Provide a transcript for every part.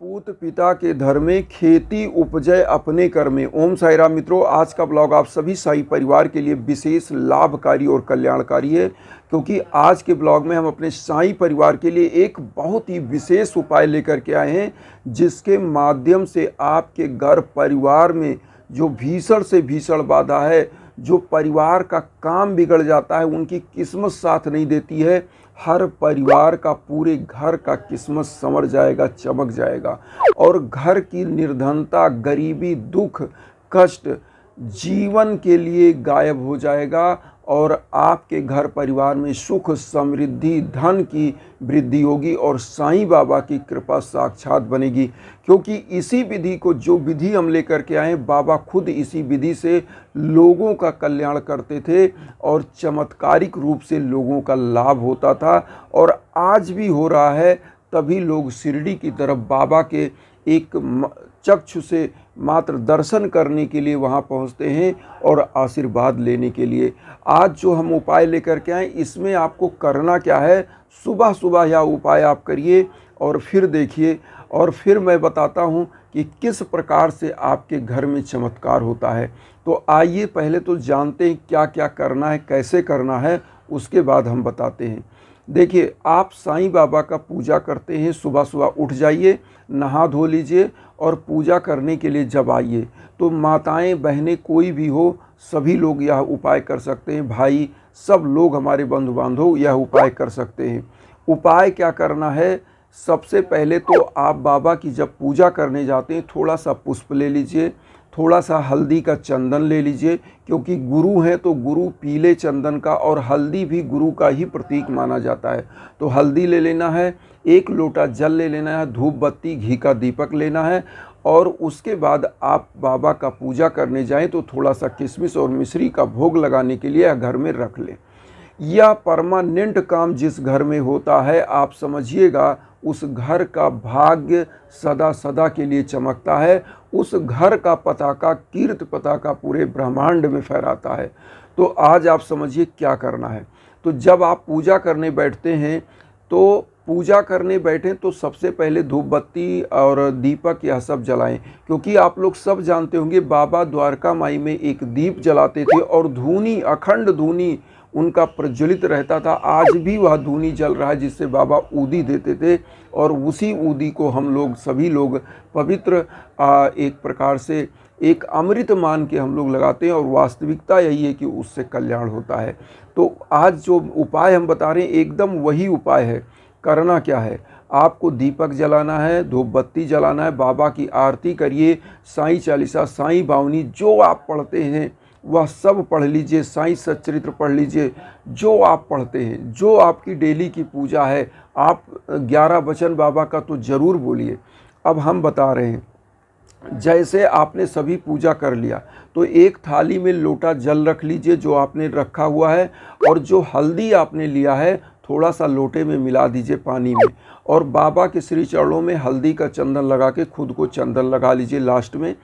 पूत पिता के धर्मे, खेती उपजय अपने कर में। ओम साई राम मित्रों, आज का ब्लॉग आप सभी साई परिवार के लिए विशेष लाभकारी और कल्याणकारी है, क्योंकि आज के ब्लॉग में हम अपने साई परिवार के लिए एक बहुत ही विशेष उपाय लेकर के आए हैं, जिसके माध्यम से आपके घर परिवार में जो भीषण से भीषण बाधा है, जो परिवार का काम बिगड़ जाता है, उनकी किस्मत साथ नहीं देती है, हर परिवार का, पूरे घर का किस्मत संवर जाएगा, चमक जाएगा और घर की निर्धनता, गरीबी, दुख, कष्ट जीवन के लिए गायब हो जाएगा और आपके घर परिवार में सुख, समृद्धि, धन की वृद्धि होगी और साईं बाबा की कृपा साक्षात बनेगी। क्योंकि इसी विधि को, जो विधि हम लेकर के आए, बाबा खुद इसी विधि से लोगों का कल्याण करते थे और चमत्कारिक रूप से लोगों का लाभ होता था और आज भी हो रहा है। तभी लोग शिरडी की तरफ बाबा के एक चक्षु से मात्र दर्शन करने के लिए वहां पहुंचते हैं और आशीर्वाद लेने के लिए। आज जो हम उपाय लेकर के आए, इसमें आपको करना क्या है, सुबह सुबह यह उपाय आप करिए और फिर देखिए और फिर मैं बताता हूं कि किस प्रकार से आपके घर में चमत्कार होता है। तो आइए पहले तो जानते हैं क्या क्या करना है, कैसे करना है, उसके बाद हम बताते हैं। देखिए, आप साईं बाबा का पूजा करते हैं, सुबह सुबह उठ जाइए, नहा धो लीजिए और पूजा करने के लिए जब आइए तो माताएं, बहनें, कोई भी हो, सभी लोग यह उपाय कर सकते हैं। भाई, सब लोग, हमारे बंधु बांधव यह उपाय कर सकते हैं। उपाय क्या करना है, सबसे पहले तो आप बाबा की जब पूजा करने जाते हैं, थोड़ा सा पुष्प ले लीजिए, थोड़ा सा हल्दी का चंदन ले लीजिए, क्योंकि गुरु हैं तो गुरु पीले चंदन का और हल्दी भी गुरु का ही प्रतीक माना जाता है। तो हल्दी ले लेना है, एक लोटा जल ले लेना है, धूप बत्ती, घी का दीपक लेना है और उसके बाद आप बाबा का पूजा करने जाएं तो थोड़ा सा किशमिश और मिश्री का भोग लगाने के लिए घर में रख लें। यह परमानेंट काम जिस घर में होता है, आप समझिएगा उस घर का भाग्य सदा सदा के लिए चमकता है, उस घर का पताका, कीर्त पताका पूरे ब्रह्मांड में फहराता है। तो आज आप समझिए क्या करना है। तो जब आप पूजा करने बैठते हैं, तो पूजा करने बैठें तो सबसे पहले धूप बत्ती और दीपक यह सब जलाएं, क्योंकि आप लोग सब जानते होंगे बाबा द्वारका माई में एक दीप जलाते थे और धूनी, अखंड धूनी उनका प्रज्वलित रहता था। आज भी वह धूनी जल रहा है जिससे बाबा ऊदी देते थे और उसी ऊदी को हम लोग, सभी लोग पवित्र एक प्रकार से एक अमृत मान के हम लोग लगाते हैं और वास्तविकता यही है कि उससे कल्याण होता है। तो आज जो उपाय हम बता रहे हैं एकदम वही उपाय है। करना क्या है, आपको दीपक जलाना है, धूप बत्ती जलाना है, बाबा की आरती करिए, साईं चालीसा, साईं बावनी जो आप पढ़ते हैं वह सब पढ़ लीजिए, साईं सच्चरित्र पढ़ लीजिए, जो आप पढ़ते हैं, जो आपकी डेली की पूजा है, आप 11 वचन बाबा का तो ज़रूर बोलिए। अब हम बता रहे हैं, जैसे आपने सभी पूजा कर लिया तो एक थाली में लोटा जल रख लीजिए जो आपने रखा हुआ है और जो हल्दी आपने लिया है थोड़ा सा लोटे में मिला दीजिए पानी में और बाबा के श्री चरणों में हल्दी का चंदन लगा के खुद को चंदन लगा लीजिए लास्ट में।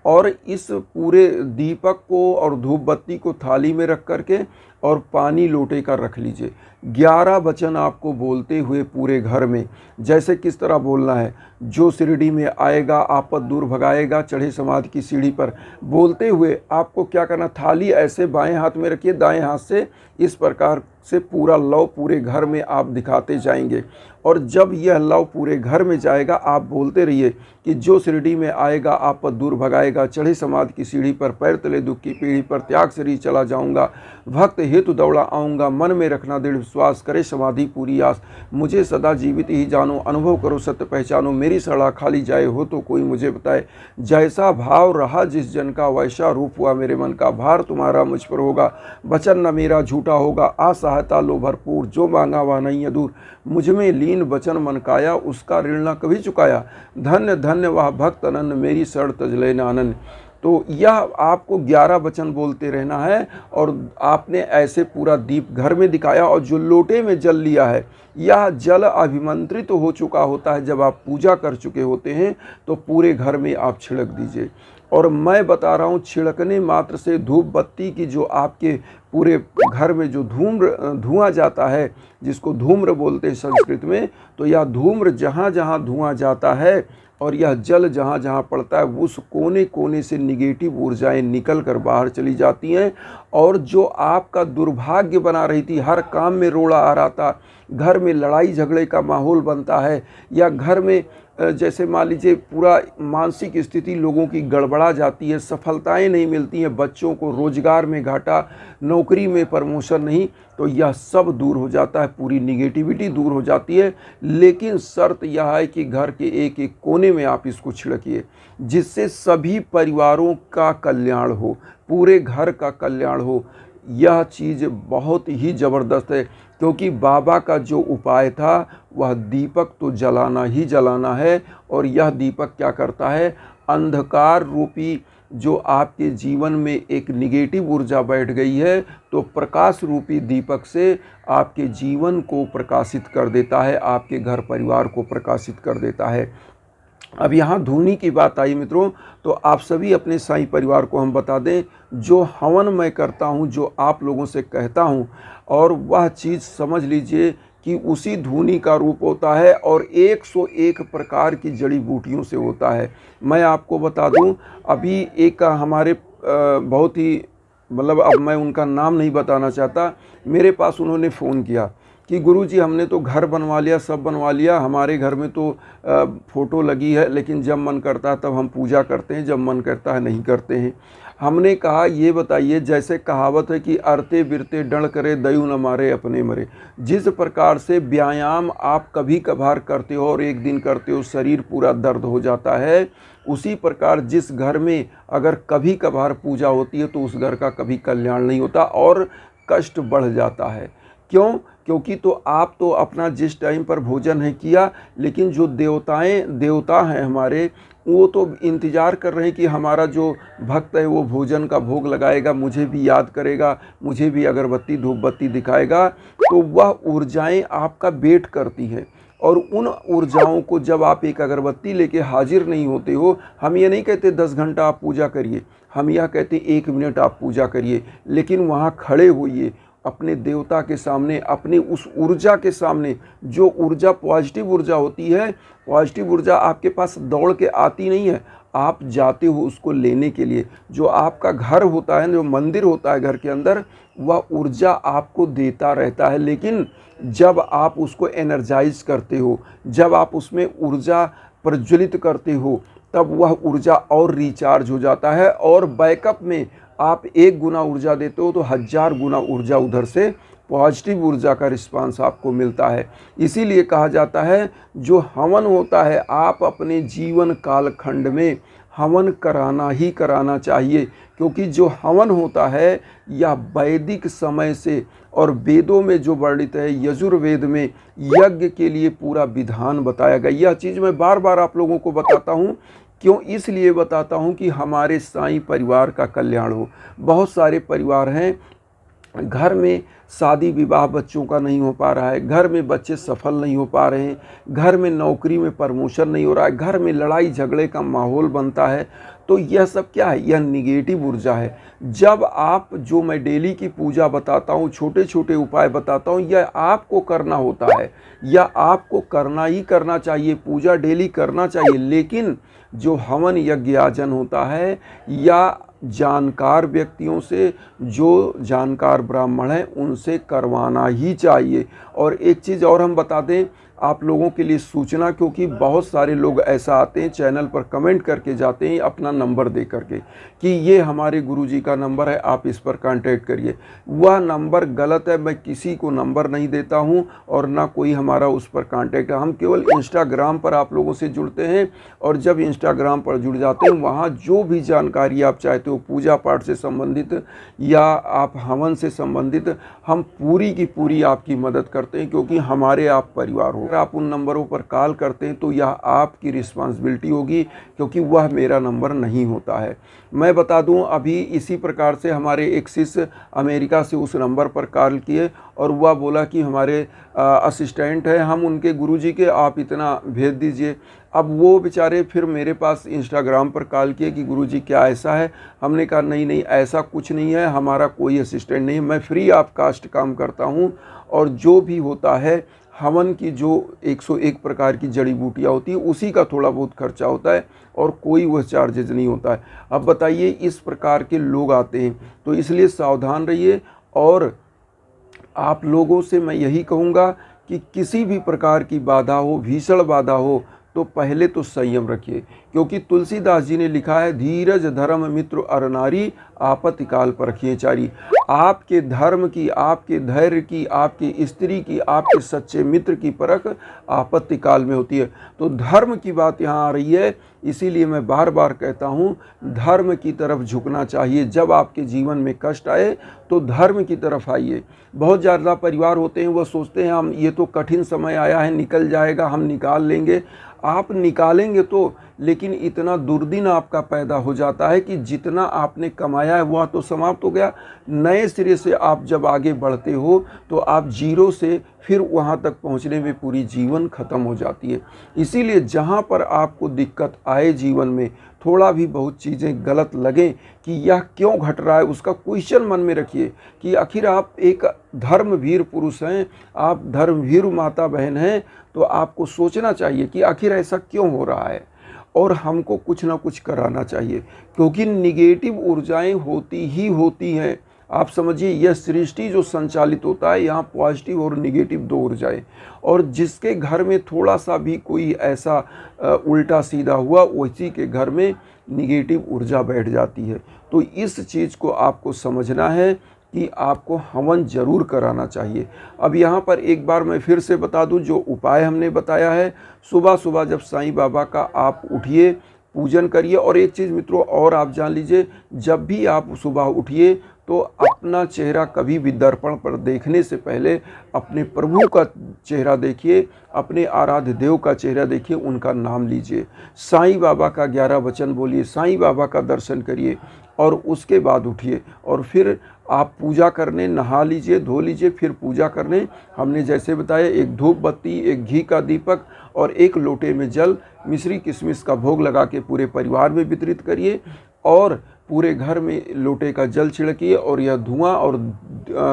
और इस पूरे दीपक को और धूप बत्ती को थाली में रख करके और पानी लोटे का रख लीजिए। 11 वचन आपको बोलते हुए पूरे घर में, जैसे किस तरह बोलना है, जो शिरडी में आएगा आपद दूर भगाएगा, चढ़े समाधि की सीढ़ी पर, बोलते हुए आपको क्या करना, थाली ऐसे बाएं हाथ में रखिए, दाएं हाथ से इस प्रकार से पूरा लव पूरे घर में आप दिखाते जाएंगे और जब यह लव पूरे घर में जाएगा आप बोलते रहिए कि जो शिरडी में आएगा आपद दूर भगाएगा, चढ़े समाधि की सीढ़ी पर, पैर तले दुख की पीढ़ी पर, त्याग शरीर चला जाऊंगा, भक्त हेतु दौड़ा आऊँगा, मन में रखना दृढ़ विश्वास, करे समाधि पूरी आस, मुझे सदा जीवित ही जानो, अनुभव करो सत्य पहचानो, मेरी सड़ा खाली जाए हो तो कोई मुझे बताए, जैसा भाव रहा जिस जन का वैसा रूप हुआ मेरे मन का, भार तुम्हारा मुझ पर होगा, वचन न मेरा झूठा होगा, असहायता लो भरपूर, जो मांगा वह नहीं है दूर, मुझ में लीन वचन मन काया, उसका ऋण न कभी चुकाया, धन्य धन्य वह भक्त अनन्य, मेरी शरण तज लेना अनन्य। तो यह आपको 11 वचन बोलते रहना है और आपने ऐसे पूरा दीप घर में दिखाया और जो लोटे में जल लिया है यह जल अभिमंत्रित हो चुका होता है। जब आप पूजा कर चुके होते हैं तो पूरे घर में आप छिड़क दीजिए और मैं बता रहा हूँ छिड़कने मात्र से धूप बत्ती की जो आपके पूरे घर में जो धुआं जाता है, जिसको धूम्र बोलते हैं संस्कृत में, तो यह धूम्र जहाँ जहाँ धुआं जाता है और यह जल जहाँ जहाँ पड़ता है उस कोने कोने से निगेटिव ऊर्जाएं निकल कर बाहर चली जाती हैं। और जो आपका दुर्भाग्य बना रही थी, हर काम में रोड़ा आ रहा था, घर में लड़ाई झगड़े का माहौल बनता है, या घर में जैसे मान लीजिए पूरा मानसिक स्थिति लोगों की गड़बड़ा जाती है, सफलताएं नहीं मिलती हैं, बच्चों को रोजगार में घाटा, नौकरी में प्रमोशन नहीं, तो यह सब दूर हो जाता है, पूरी निगेटिविटी दूर हो जाती है। लेकिन शर्त यह है कि घर के एक एक कोने में आप इसको छिड़किए, जिससे सभी परिवारों का कल्याण हो, पूरे घर का कल्याण हो। यह चीज़ बहुत ही ज़बरदस्त है, क्योंकि बाबा का जो उपाय था वह दीपक तो जलाना ही जलाना है। और यह दीपक क्या करता है, अंधकार रूपी जो आपके जीवन में एक निगेटिव ऊर्जा बैठ गई है, तो प्रकाश रूपी दीपक से आपके जीवन को प्रकाशित कर देता है, आपके घर परिवार को प्रकाशित कर देता है। अब यहाँ धुनी की बात आई मित्रों, तो आप सभी अपने साईं परिवार को हम बता दें, जो हवन मैं करता हूँ, जो आप लोगों से कहता हूँ, और वह चीज़ समझ लीजिए कि उसी धुनी का रूप होता है और 101 प्रकार की जड़ी बूटियों से होता है। मैं आपको बता दूं, अभी एक हमारे बहुत ही मतलब, अब मैं उनका नाम नहीं बताना चाहता, मेरे पास उन्होंने फ़ोन किया कि गुरुजी हमने तो घर बनवा लिया, सब बनवा लिया, हमारे घर में तो फ़ोटो लगी है, लेकिन जब मन करता है तब हम पूजा करते हैं, जब मन करता है नहीं करते हैं। हमने कहा ये बताइए, जैसे कहावत है कि अरते बिरते डण करे दयु न मारे अपने मरे, जिस प्रकार से व्यायाम आप कभी कभार करते हो और एक दिन करते हो शरीर पूरा दर्द हो जाता है, उसी प्रकार जिस घर में अगर कभी कभार पूजा होती है तो उस घर का कभी कल्याण नहीं होता और कष्ट बढ़ जाता है। क्यों? क्योंकि तो आप तो अपना जिस टाइम पर भोजन है किया, लेकिन जो देवता हैं हमारे, वो तो इंतज़ार कर रहे हैं कि हमारा जो भक्त है वो भोजन का भोग लगाएगा, मुझे भी याद करेगा, मुझे भी अगरबत्ती धूप बत्ती दिखाएगा। तो वह ऊर्जाएं आपका वेट करती हैं, और उन ऊर्जाओं को जब आप एक अगरबत्ती लेके हाजिर नहीं होते हो, हम ये नहीं कहते 10 घंटा आप पूजा करिए, हम यह कहते 1 मिनट आप पूजा करिए, लेकिन वहाँ खड़े होइए अपने देवता के सामने, अपनी उस ऊर्जा के सामने, जो ऊर्जा पॉजिटिव ऊर्जा होती है। पॉजिटिव ऊर्जा आपके पास दौड़ के आती नहीं है, आप जाते हो उसको लेने के लिए। जो आपका घर होता है, जो मंदिर होता है घर के अंदर, वह ऊर्जा आपको देता रहता है, लेकिन जब आप उसको एनर्जाइज करते हो, जब आप उसमें ऊर्जा प्रज्वलित करते हो, तब वह ऊर्जा और रिचार्ज हो जाता है, और बैकअप में आप 1 गुना ऊर्जा देते हो तो 1000 गुना ऊर्जा उधर से पॉजिटिव ऊर्जा का रिस्पांस आपको मिलता है। इसीलिए कहा जाता है जो हवन होता है, आप अपने जीवन कालखंड में हवन कराना ही कराना चाहिए, क्योंकि जो हवन होता है यह वैदिक समय से, और वेदों में जो वर्णित है, यजुर्वेद में यज्ञ के लिए पूरा विधान बताया गया। यह चीज़ मैं बार बार आप लोगों को बताता हूँ, क्यों? इसलिए बताता हूँ कि हमारे साईं परिवार का कल्याण हो। बहुत सारे परिवार हैं, घर में शादी विवाह बच्चों का नहीं हो पा रहा है, घर में बच्चे सफल नहीं हो पा रहे हैं, घर में नौकरी में प्रमोशन नहीं हो रहा है, घर में लड़ाई झगड़े का माहौल बनता है। तो यह सब क्या है? यह निगेटिव ऊर्जा है। जब आप, जो मैं डेली की पूजा बताता हूँ, छोटे छोटे उपाय बताता हूँ, यह आपको करना होता है, या आपको करना ही करना चाहिए, पूजा डेली करना चाहिए। लेकिन जो हवन यज्ञ याजन होता है, या जानकार व्यक्तियों से, जो जानकार ब्राह्मण हैं, उनसे करवाना ही चाहिए। और एक चीज़ और हम बता दें आप लोगों के लिए सूचना, क्योंकि बहुत सारे लोग ऐसा आते हैं चैनल पर कमेंट करके जाते हैं अपना नंबर दे करके कि ये हमारे गुरुजी का नंबर है, आप इस पर कांटेक्ट करिए। वह नंबर गलत है, मैं किसी को नंबर नहीं देता हूं और ना कोई हमारा उस पर कांटेक्ट है। हम केवल इंस्टाग्राम पर आप लोगों से जुड़ते हैं, और जब इंस्टाग्राम पर जुड़ जाते हैं, वहाँ जो भी जानकारी आप चाहते हो, पूजा पाठ से संबंधित या आप हवन से संबंधित, हम पूरी की पूरी आपकी मदद करते हैं, क्योंकि हमारे आप परिवार हो। अगर आप उन नंबरों पर कॉल करते हैं तो यह आपकी रिस्पॉन्सिबिलिटी होगी, क्योंकि वह मेरा नंबर नहीं होता है। मैं बता दूं, अभी इसी प्रकार से हमारे एक शिष्य अमेरिका से उस नंबर पर कॉल किए और वह बोला कि हमारे असिस्टेंट है, हम उनके गुरुजी के, आप इतना भेज दीजिए। अब वो बेचारे फिर मेरे पास इंस्टाग्राम पर कॉल किए कि गुरुजी क्या ऐसा है। हमने कहा नहीं नहीं, ऐसा कुछ नहीं है, हमारा कोई असिस्टेंट नहीं है, मैं फ्री ऑफ कास्ट काम करता हूँ और जो भी होता है हवन की जो 101 प्रकार की जड़ी बूटियाँ होती है उसी का थोड़ा बहुत खर्चा होता है और कोई वह चार्जेज नहीं होता है। अब बताइए, इस प्रकार के लोग आते हैं, तो इसलिए सावधान रहिए। और आप लोगों से मैं यही कहूँगा कि किसी भी प्रकार की बाधा हो, भीषण बाधा हो, तो पहले तो संयम रखिए, क्योंकि तुलसीदास जी ने लिखा है, धीरज धर्म मित्र अर नारी आपत्ति काल परखिए चारी। आपके धर्म की, आपके धैर्य की, आपकी स्त्री की, आपके सच्चे मित्र की परख आपत्ति काल में होती है। तो धर्म की बात यहाँ आ रही है, इसीलिए मैं बार बार कहता हूँ धर्म की तरफ झुकना चाहिए। जब आपके जीवन में कष्ट आए तो धर्म की तरफ आइए। बहुत ज़्यादा परिवार होते हैं, वह सोचते हैं हम ये तो कठिन समय आया है, निकल जाएगा, हम निकाल लेंगे। आप निकालेंगे तो, लेकिन इतना दुर्दिन आपका पैदा हो जाता है कि जितना आपने कमाया है वह तो समाप्त हो गया। नए सिरे से आप जब आगे बढ़ते हो तो आप जीरो से फिर वहाँ तक पहुँचने में पूरी जीवन ख़त्म हो जाती है। इसीलिए जहाँ पर आपको दिक्कत आए जीवन में, थोड़ा भी बहुत चीज़ें गलत लगें कि यह क्यों घट रहा है, उसका क्वेश्चन मन में रखिए कि आखिर आप एक धर्मवीर पुरुष हैं, आप धर्मवीर माता बहन हैं, तो आपको सोचना चाहिए कि आखिर ऐसा क्यों हो रहा है और हमको कुछ ना कुछ कराना चाहिए, क्योंकि निगेटिव ऊर्जाएं होती ही होती हैं। आप समझिए, यह सृष्टि जो संचालित होता है, यहाँ पॉजिटिव और निगेटिव दो ऊर्जाएं, और जिसके घर में थोड़ा सा भी कोई ऐसा उल्टा सीधा हुआ, उसी के घर में निगेटिव ऊर्जा बैठ जाती है। तो इस चीज़ को आपको समझना है कि आपको हवन जरूर कराना चाहिए। अब यहाँ पर एक बार मैं फिर से बता दूं, जो उपाय हमने बताया है, सुबह सुबह जब साईं बाबा का आप उठिए, पूजन करिए। और एक चीज़ मित्रों और आप जान लीजिए, जब भी आप सुबह उठिए तो अपना चेहरा कभी भी दर्पण पर देखने से पहले अपने प्रभु का चेहरा देखिए, अपने आराध्य देव का चेहरा देखिए, उनका नाम लीजिए, साईं बाबा का 11 वचन बोलिए, साईं बाबा का दर्शन करिए और उसके बाद उठिए और फिर आप पूजा करने नहा लीजिए, धो लीजिए, फिर पूजा करने हमने जैसे बताया, एक धूप बत्ती, एक घी का दीपक और एक लोटे में जल, मिश्री किशमिश का भोग लगा के पूरे परिवार में वितरित करिए और पूरे घर में लोटे का जल छिड़किए और यह धुआं और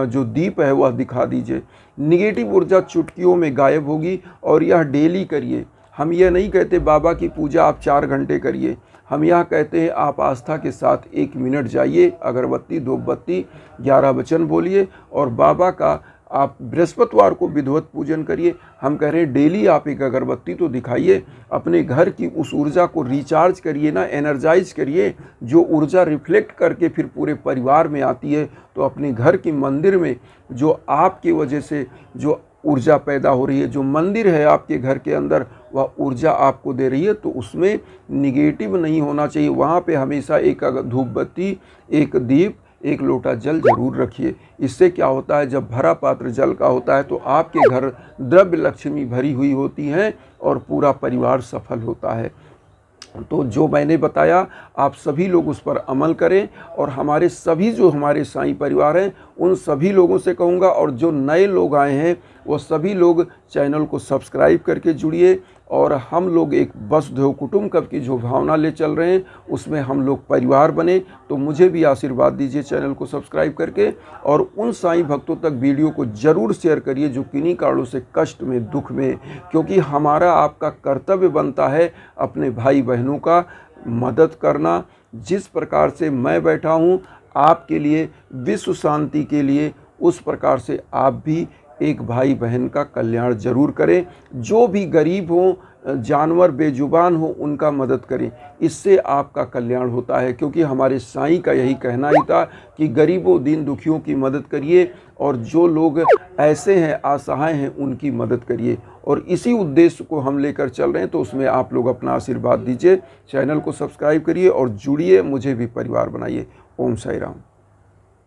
जो दीप है वह दिखा दीजिए। निगेटिव ऊर्जा चुटकियों में गायब होगी और यह डेली करिए। हम यह नहीं कहते बाबा की पूजा आप 4 घंटे करिए, हम यह कहते हैं आप आस्था के साथ 1 मिनट जाइए, अगरबत्ती, धूप बत्ती, 11 वचन बोलिए और बाबा का आप बृहस्पतिवार को विधिवत पूजन करिए। हम कह रहे हैं डेली आप एक अगरबत्ती तो दिखाइए, अपने घर की उस ऊर्जा को रिचार्ज करिए ना, एनर्जाइज करिए। जो ऊर्जा रिफ्लेक्ट करके फिर पूरे परिवार में आती है, तो अपने घर की मंदिर में जो आपकी वजह से जो ऊर्जा पैदा हो रही है, जो मंदिर है आपके घर के अंदर, वह ऊर्जा आपको दे रही है, तो उसमें निगेटिव नहीं होना चाहिए। वहाँ पे हमेशा एक धूप बत्ती, एक दीप, एक लोटा जल जरूर रखिए। इससे क्या होता है, जब भरा पात्र जल का होता है तो आपके घर द्रव्य लक्ष्मी भरी हुई होती है और पूरा परिवार सफल होता है। तो जो मैंने बताया आप सभी लोग उस पर अमल करें और हमारे सभी जो हमारे साईं परिवार हैं उन सभी लोगों से कहूँगा, और जो नए लोग आए हैं वो सभी लोग चैनल को सब्सक्राइब करके जुड़िए। और हम लोग एक वसुधैव कुटुंबकम की जो भावना ले चल रहे हैं उसमें हम लोग परिवार बने। तो मुझे भी आशीर्वाद दीजिए चैनल को सब्सक्राइब करके, और उन साईं भक्तों तक वीडियो को ज़रूर शेयर करिए जो किन्हीं कारणों से कष्ट में, दुख में, क्योंकि हमारा आपका कर्तव्य बनता है अपने भाई बहनों का मदद करना। जिस प्रकार से मैं बैठा हूँ आपके लिए, विश्व शांति के लिए, उस प्रकार से आप भी एक भाई बहन का कल्याण जरूर करें। जो भी गरीब हो, जानवर बेजुबान हो, उनका मदद करें, इससे आपका कल्याण होता है। क्योंकि हमारे साईं का यही कहना ही था कि गरीबों, दीन दुखियों की मदद करिए और जो लोग ऐसे हैं, असहाय हैं, उनकी मदद करिए। और इसी उद्देश्य को हम लेकर चल रहे हैं, तो उसमें आप लोग अपना आशीर्वाद दीजिए। चैनल को सब्सक्राइब करिए और जुड़िए, मुझे भी परिवार बनाइए। ओम साई राम।